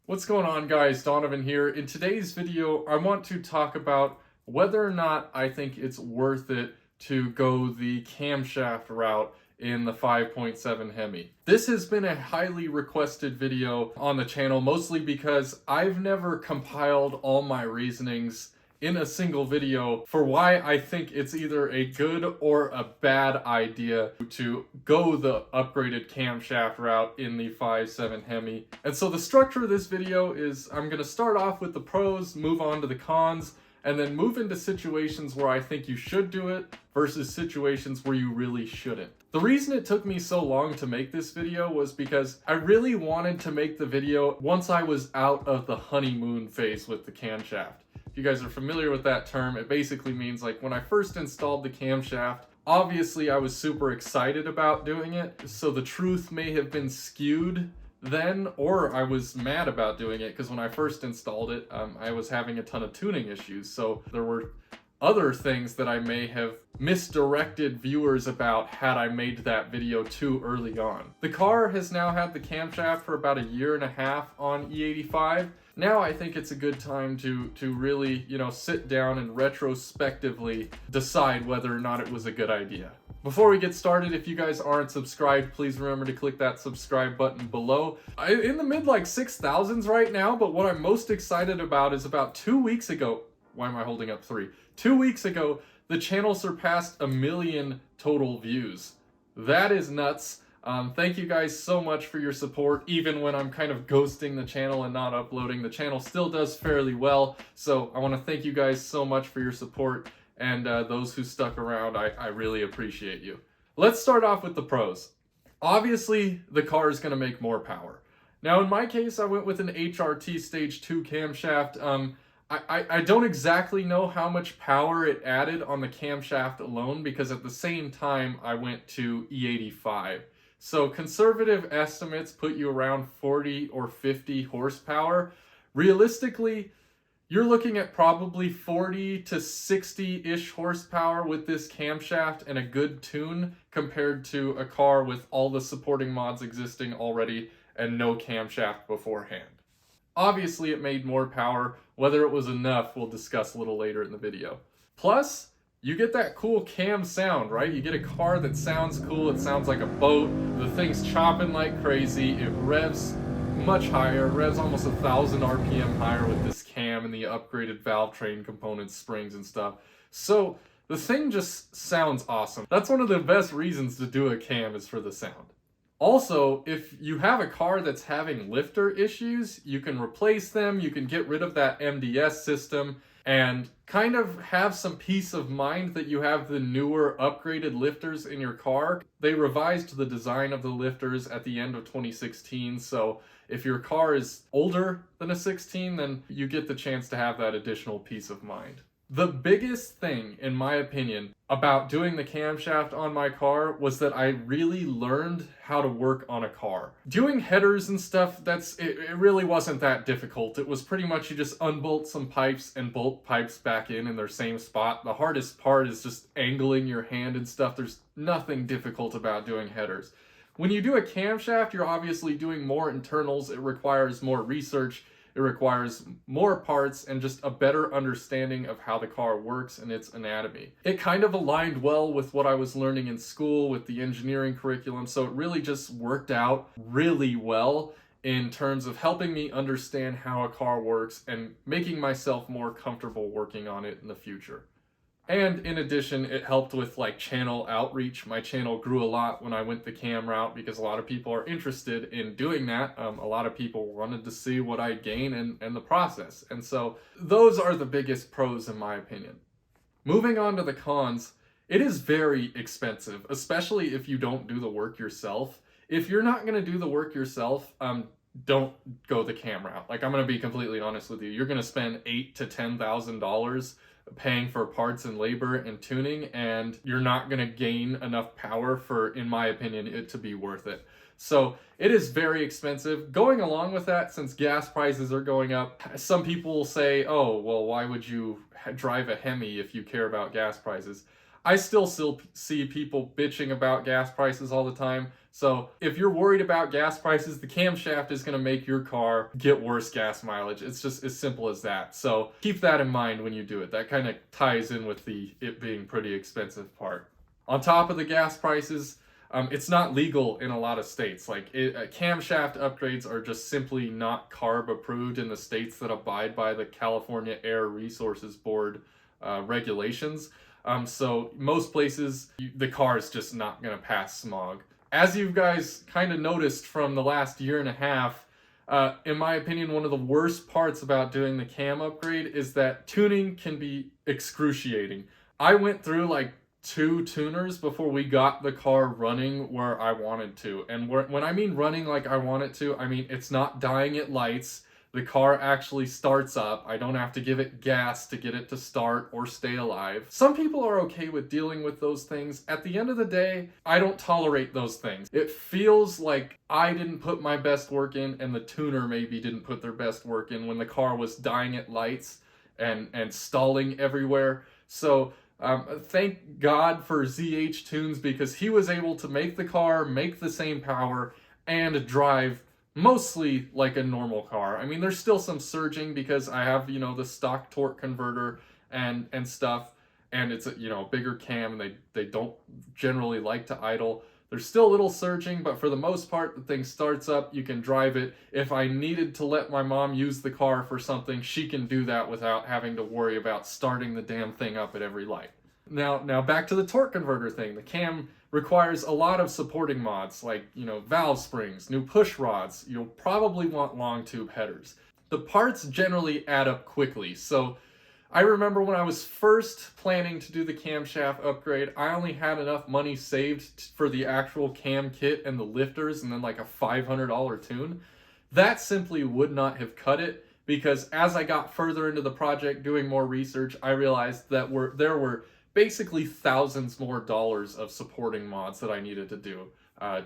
What's going on, guys? Donovan here. In today's video, I want to talk about whether or not I think it's worth it to go the camshaft route in the 5.7 Hemi. This has been a highly requested video on the channel, mostly because I've never compiled all my reasonings in a single video for why I think it's either a good or a bad idea to go the upgraded camshaft route in the 5.7 Hemi. And so the structure of this video is I'm going to start off with the pros, move on to the cons, and then move into situations where I think you should do it versus situations where you really shouldn't. The reason it took me so long to make this video was because I really wanted to make the video once I was out of the honeymoon phase with the camshaft. If you guys are familiar with that term, it basically means like when I first installed the camshaft, obviously I was super excited about doing it, so the truth may have been skewed then, or I was mad about doing it because when I first installed it, I was having a ton of tuning issues, so there were other things that I may have misdirected viewers about had I made that video too early on. The car has now had the camshaft for about a year and a half on E85. Now I think it's a good time to really, sit down and retrospectively decide whether or not it was a good idea. Before we get started, if you guys aren't subscribed, please remember to click that subscribe button below. In the mid 6,000s right now, but what I'm most excited about is about 2 weeks ago, why am I holding up 3? 2 weeks ago, the channel surpassed 1 million total views. That is nuts. Thank you guys so much for your support. Even when I'm kind of ghosting the channel and not uploading, the channel still does fairly well. So I want to thank you guys so much for your support, and those who stuck around, I really appreciate you. Let's start off with the pros. Obviously, the car is going to make more power. Now, in my case, I went with an HRT Stage 2 camshaft. I don't exactly know how much power it added on the camshaft alone, because at the same time, I went to E85. So conservative estimates put you around 40 or 50 horsepower. Realistically, you're looking at probably 40 to 60-ish horsepower with this camshaft and a good tune compared to a car with all the supporting mods existing already and no camshaft beforehand. Obviously, it made more power. Whether it was enough, we'll discuss a little later in the video. Plus, you get that cool cam sound, right? You get a car that sounds cool, it sounds like a boat, the thing's chopping like crazy, it revs much higher, revs almost 1,000 RPM higher with this cam and the upgraded valve train components, springs and stuff. So the thing just sounds awesome. That's one of the best reasons to do a cam, is for the sound. Also, if you have a car that's having lifter issues, you can replace them, you can get rid of that MDS system, and kind of have some peace of mind that you have the newer upgraded lifters in your car. They revised the design of the lifters at the end of 2016, so if your car is older than a 16, then you get the chance to have that additional peace of mind. The biggest thing, in my opinion, about doing the camshaft on my car was that I really learned how to work on a car. Doing headers and stuff, it really wasn't that difficult. It was pretty much you just unbolt some pipes and bolt pipes back in their same spot. The hardest part is just angling your hand and stuff. There's nothing difficult about doing headers. When you do a camshaft, you're obviously doing more internals. It requires more research. It requires more parts and just a better understanding of how the car works and its anatomy. It kind of aligned well with what I was learning in school with the engineering curriculum, so it really just worked out really well in terms of helping me understand how a car works and making myself more comfortable working on it in the future. And in addition, it helped with channel outreach. My channel grew a lot when I went the cam route because a lot of people are interested in doing that. A lot of people wanted to see what I gain and the process. And so those are the biggest pros in my opinion. Moving on to the cons, it is very expensive, especially if you don't do the work yourself. If you're not going to do the work yourself, don't go the cam route. I'm going to be completely honest with you. You're going to spend $8,000 to $10,000 paying for parts and labor and tuning, and you're not going to gain enough power for, in my opinion, it to be worth it. So it is very expensive. Going along with that, since gas prices are going up, some people will say, oh, well, why would you drive a Hemi if you care about gas prices? I still see people bitching about gas prices all the time, So if you're worried about gas prices, the camshaft is going to make your car get worse gas mileage. It's just as simple as that. So keep that in mind when you do it. That kind of ties in with it being pretty expensive part. On top of the gas prices, it's not legal in a lot of states. Like camshaft upgrades are just simply not CARB approved in the states that abide by the California Air Resources Board regulations. So most places, the car is just not going to pass smog. As you guys kind of noticed from the last year and a half, in my opinion, one of the worst parts about doing the cam upgrade is that tuning can be excruciating. I went through like 2 tuners before we got the car running where I wanted to. And when I mean running like I want it to, I mean it's not dying at lights. The car actually starts up. I don't have to give it gas to get it to start or stay alive. Some people are okay with dealing with those things. At the end of the day, I don't tolerate those things. It feels like I didn't put my best work in and the tuner maybe didn't put their best work in when the car was dying at lights and stalling everywhere. So thank God for ZHTunes, because he was able to make the car make the same power and drive mostly like a normal car. I mean, there's still some surging because I have, the stock torque converter and stuff, and it's a, bigger cam, and they don't generally like to idle. There's still a little surging, but for the most part, the thing starts up, you can drive it. If I needed to let my mom use the car for something, she can do that without having to worry about starting the damn thing up at every light. Now back to the torque converter thing. The cam requires a lot of supporting mods, like, valve springs, new push rods. You'll probably want long tube headers. The parts generally add up quickly, so I remember when I was first planning to do the camshaft upgrade, I only had enough money saved for the actual cam kit and the lifters and then like a $500 tune. That simply would not have cut it, because as I got further into the project doing more research, I realized that there were basically thousands more dollars of supporting mods that I needed to do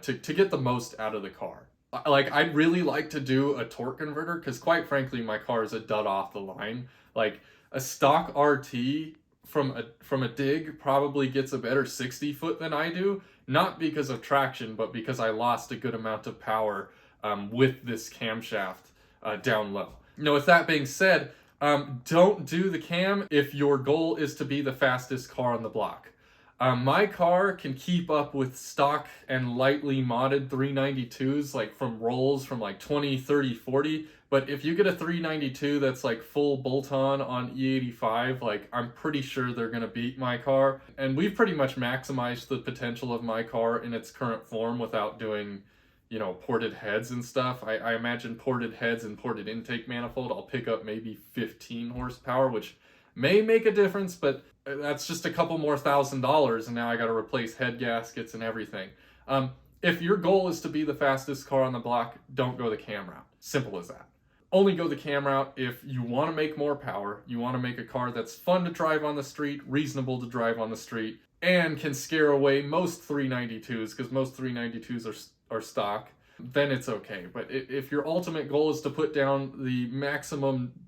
to get the most out of the car. Like, I'd really like to do a torque converter, because quite frankly, my car is a dud off the line. Like, a stock RT from a dig probably gets a better 60 foot than I do, not because of traction, but because I lost a good amount of power with this camshaft down low. With that being said, don't do the cam if your goal is to be the fastest car on the block. My car can keep up with stock and lightly modded 392s, like from rolls from like 20, 30, 40. But if you get a 392 that's like full bolt-on on E85, like, I'm pretty sure they're gonna beat my car. And we've pretty much maximized the potential of my car in its current form without doing, ported heads and stuff. I imagine ported heads and ported intake manifold, I'll pick up maybe 15 horsepower, which may make a difference, but that's just a couple more $1,000, and now I got to replace head gaskets and everything. If your goal is to be the fastest car on the block, don't go the cam route. Simple as that. Only go the cam route if you want to make more power, you want to make a car that's fun to drive on the street, reasonable to drive on the street, and can scare away most 392s, because most 392s are stock. Then it's okay. But if your ultimate goal is to put down the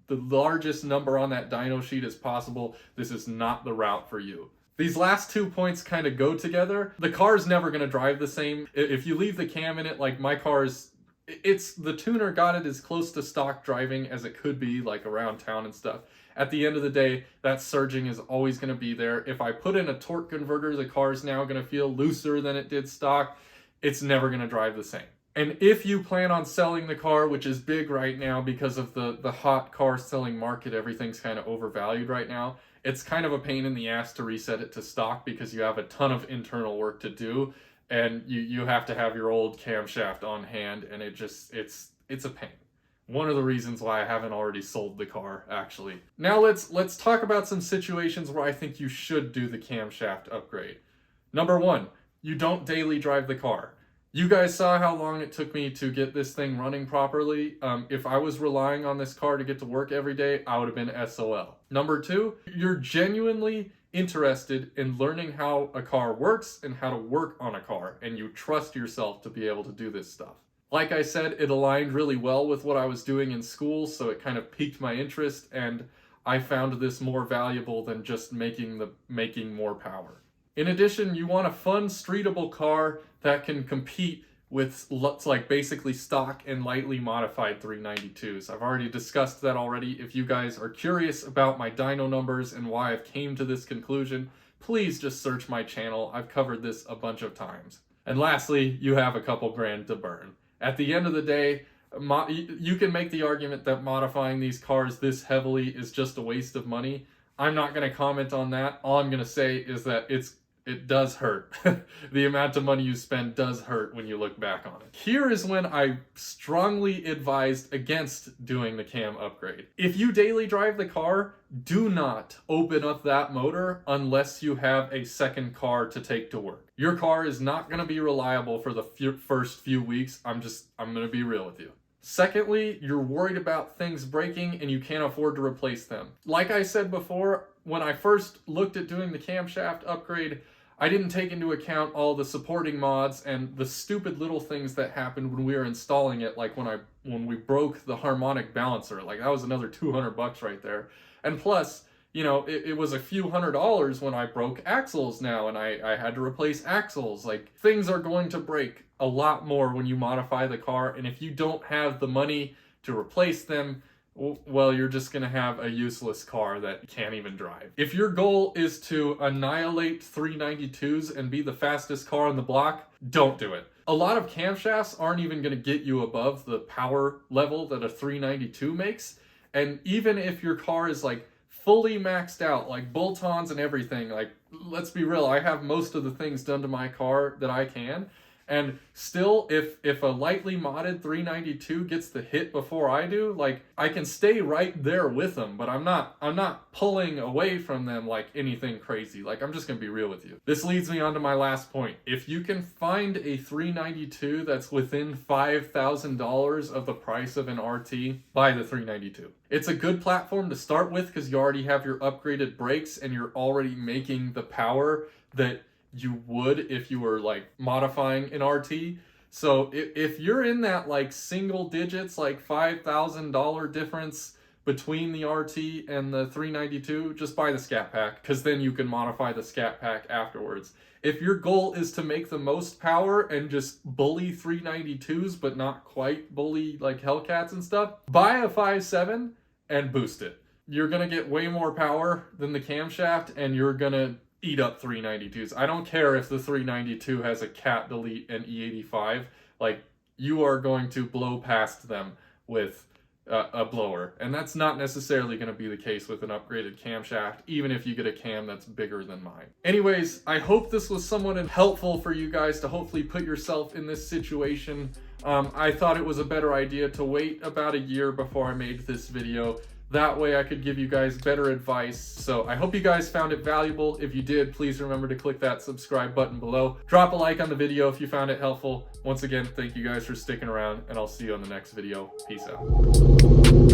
largest number on that dyno sheet as possible, this is not the route for you. These last 2 points kind of go together. The car's never going to drive the same. If you leave the cam in it, like my car's, the tuner got it as close to stock driving as it could be, like around town and stuff. At the end of the day, that surging is always going to be there. If I put in a torque converter, the car's now going to feel looser than it did stock. It's never going to drive the same. And if you plan on selling the car, which is big right now because of the hot car selling market, everything's kind of overvalued right now. It's kind of a pain in the ass to reset it to stock, because you have a ton of internal work to do, and you have to have your old camshaft on hand, and it's a pain. One of the reasons why I haven't already sold the car, actually. Now let's talk about some situations where I think you should do the camshaft upgrade. Number 1, you don't daily drive the car. You guys saw how long it took me to get this thing running properly. If I was relying on this car to get to work every day, I would have been SOL. Number 2, you're genuinely interested in learning how a car works and how to work on a car, and you trust yourself to be able to do this stuff. Like I said, it aligned really well with what I was doing in school, so it kind of piqued my interest, and I found this more valuable than just making more power. In addition, you want a fun, streetable car that can compete with like basically stock and lightly modified 392s. I've already discussed that already. If you guys are curious about my dyno numbers and why I've came to this conclusion, please just search my channel. I've covered this a bunch of times. And lastly, you have a couple grand to burn. At the end of the day, you can make the argument that modifying these cars this heavily is just a waste of money. I'm not going to comment on that. All I'm going to say is that it does hurt. The amount of money you spend does hurt when you look back on it. Here is when I strongly advised against doing the cam upgrade. If you daily drive the car, do not open up that motor unless you have a second car to take to work. Your car is not going to be reliable for the first few weeks. I'm going to be real with you. Secondly, you're worried about things breaking and you can't afford to replace them. Like I said before, when I first looked at doing the camshaft upgrade, I didn't take into account all the supporting mods and the stupid little things that happened when we were installing it, like when we broke the harmonic balancer. Like, that was another $200 right there. And plus, you know, it was a few $100s when I broke axles now, and I had to replace axles. Like, things are going to break a lot more when you modify the car, and if you don't have the money to replace them, well, you're just going to have a useless car that can't even drive. If your goal is to annihilate 392s and be the fastest car on the block, don't do it. A lot of camshafts aren't even going to get you above the power level that a 392 makes, and even if your car is like fully maxed out, like bolt-ons and everything, like, let's be real, I have most of the things done to my car that I can. And still, if a lightly modded 392 gets the hit before I do, like, I can stay right there with them, but I'm not pulling away from them like anything crazy. Like, I'm just gonna be real with you. This leads me on to my last point. If you can find a 392 that's within $5,000 of the price of an RT, buy the 392. It's a good platform to start with because you already have your upgraded brakes and you're already making the power that you would if you were like modifying an RT. So if you're in that like single digits, like $5,000 difference between the RT and the 392, just buy the scat pack, because then you can modify the scat pack afterwards. If your goal is to make the most power and just bully 392s but not quite bully like Hellcats and stuff, buy a 5.7 and boost it. You're gonna get way more power than the camshaft and you're gonna eat up 392s. I don't care if the 392 has a cat delete and E85, like, you are going to blow past them with a blower, and that's not necessarily going to be the case with an upgraded camshaft, even if you get a cam that's bigger than mine. Anyways, I hope this was somewhat helpful for you guys to hopefully put yourself in this situation. I thought it was a better idea to wait about a year before I made this video. That way I could give you guys better advice. So I hope you guys found it valuable. If you did, please remember to click that subscribe button below. Drop a like on the video if you found it helpful. Once again, thank you guys for sticking around, and I'll see you on the next video. Peace out.